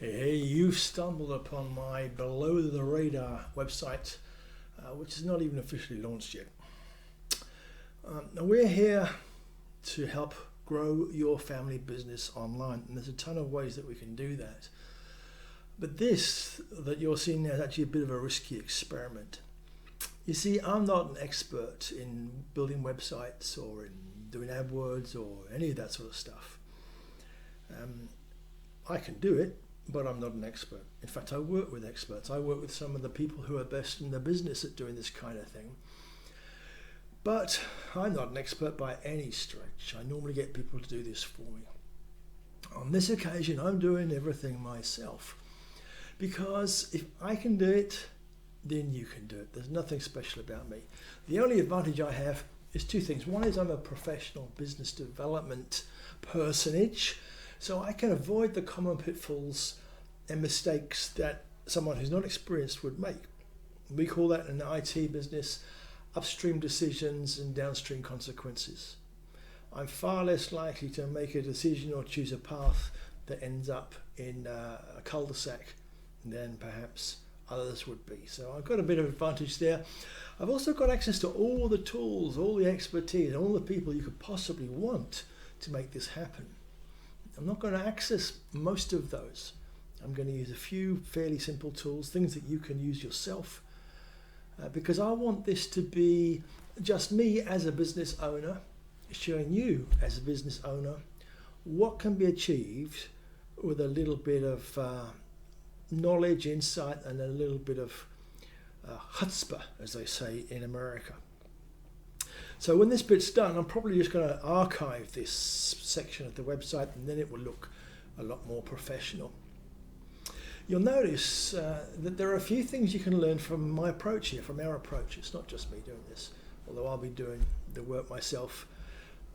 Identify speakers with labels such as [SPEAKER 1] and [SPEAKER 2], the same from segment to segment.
[SPEAKER 1] Hey, you've stumbled upon my below the radar website, which is not even officially launched yet. Now we're here to help grow your family business online, and there's a ton of ways that we can do that. But this that you're seeing now is actually a bit of a risky experiment. You see, I'm not an expert in building websites or in doing AdWords or any of that sort of stuff. I can do it, but I'm not an expert. In fact, I work with experts. I work with some of the people who are best in the business at doing this kind of thing. But I'm not an expert by any stretch. I normally get people to do this for me. On this occasion, I'm doing everything myself. Because if I can do it, then you can do it. There's nothing special about me. The only advantage I have is two things. One is I'm a professional business development personage, so I can avoid the common pitfalls and mistakes that someone who's not experienced would make. We call that in the IT business upstream decisions and downstream consequences. I'm far less likely to make a decision or choose a path that ends up in a cul-de-sac than perhaps others would be. So I've got a bit of advantage there. I've also got access to all the tools, all the expertise, all the people you could possibly want to make this happen. I'm not going to access most of those. I'm going to use a few fairly simple tools, things that you can use yourself, because I want this to be just me as a business owner, showing you as a business owner what can be achieved with a little bit of knowledge, insight, and a little bit of chutzpah, as they say in America. So when this bit's done, I'm probably just going to archive this section of the website, and then it will look a lot more professional. You'll notice that there are a few things you can learn from my approach here, from our approach. It's not just me doing this, although I'll be doing the work myself.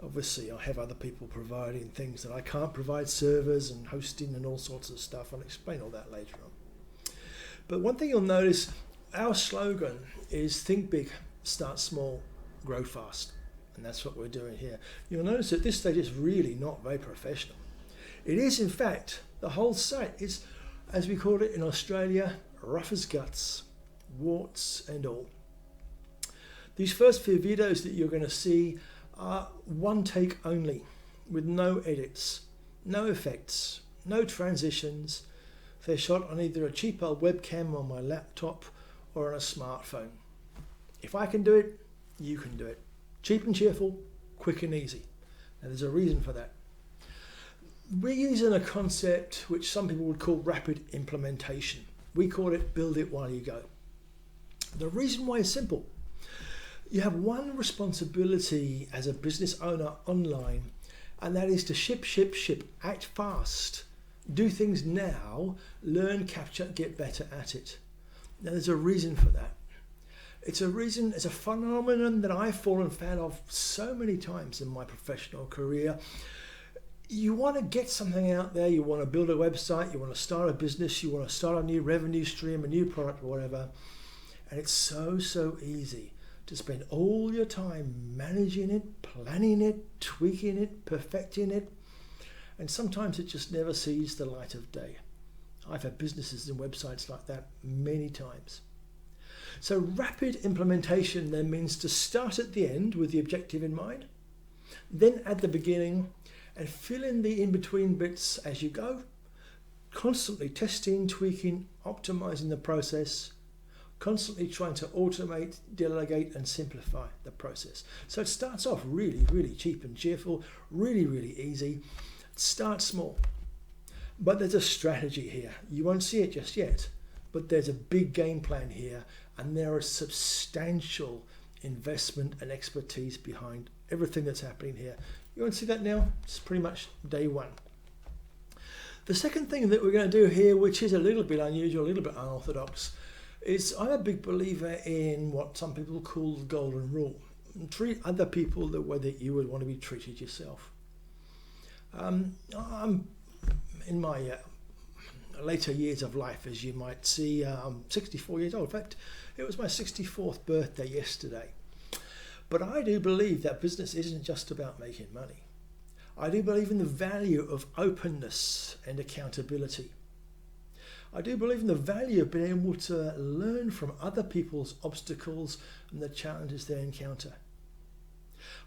[SPEAKER 1] Obviously, I have other people providing things that I can't provide, servers and hosting and all sorts of stuff. I'll explain all that later on. But one thing you'll notice, our slogan is think big, start small, grow fast. And that's what we're doing here. You'll notice at this stage it's really not very professional. It is, in fact, the whole site is, as we call it in Australia, rough as guts, warts and all. These first few videos that you're going to see are one take only, with no edits, no effects, no transitions. They're shot on either a cheap old webcam on my laptop or on a smartphone. If I can do it, you can do it. Cheap and cheerful, quick and easy. And there's a reason for that. We're using a concept which some people would call rapid implementation. We call it build it while you go. The reason why is simple. You have one responsibility as a business owner online, and that is to ship, act fast, do things now, learn, capture, get better at it. Now there's a reason for that. It's a phenomenon that I've fallen foul of so many times in my professional career. You want to get something out there, you want to build a website, you want to start a business, you want to start a new revenue stream, a new product or whatever, and it's so easy to spend all your time managing it, planning it, tweaking it, perfecting it, and sometimes it just never sees the light of day. I've had businesses and websites like that many times. So rapid implementation then means to start at the end with the objective in mind, then at the beginning, and fill in the in-between bits as you go, constantly testing, tweaking, optimizing the process, constantly trying to automate, delegate, and simplify the process. So it starts off really cheap and cheerful, really easy. Start small. But there's a strategy here. You won't see it just yet, but there's a big game plan here, and there is substantial investment and expertise behind everything that's happening here. You want to see that now? It's pretty much day one. The second thing that we're going to do here, which is a little bit unusual, a little bit unorthodox, is I'm a big believer in what some people call the golden rule. Treat other people the way that you would want to be treated yourself. I'm in my later years of life, as you might see. I'm 64 years old. In fact, it was my 64th birthday yesterday. But I do believe that business isn't just about making money. I do believe in the value of openness and accountability. I do believe in the value of being able to learn from other people's obstacles and the challenges they encounter.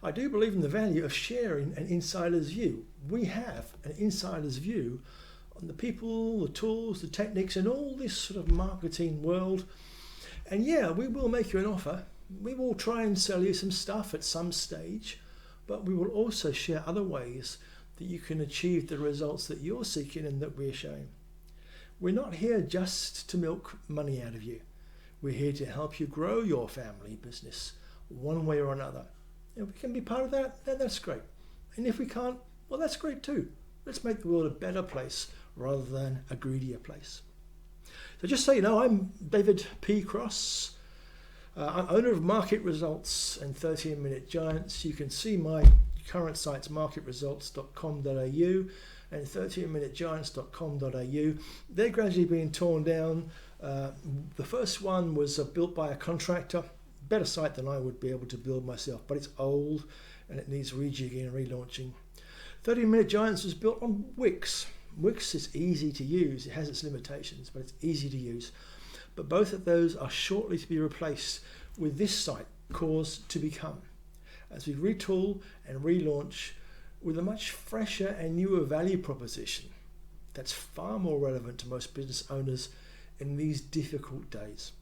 [SPEAKER 1] I do believe in the value of sharing an insider's view. We have an insider's view on the people, the tools, the techniques, and all this sort of marketing world. And yeah, we will make you an offer. We will try and sell you some stuff at some stage, but we will also share other ways that you can achieve the results that you're seeking and that we're showing. We're not here just to milk money out of you. We're here to help you grow your family business one way or another. If we can be part of that, then that's great. And if we can't, well, that's great too. Let's make the world a better place rather than a greedier place. So just so you know, I'm David P. Cross. I'm owner of Market Results and 13-Minute Giants. You can see my current sites, marketresults.com.au and 13minutegiants.com.au. They're gradually being torn down. The first one was built by a contractor, better site than I would be able to build myself, but it's old and it needs rejigging and relaunching. 13-Minute Giants was built on Wix. Wix is easy to use. It has its limitations, but it's easy to use. But both of those are shortly to be replaced with this site, Cause to Become, as we retool and relaunch with a much fresher and newer value proposition that's far more relevant to most business owners in these difficult days.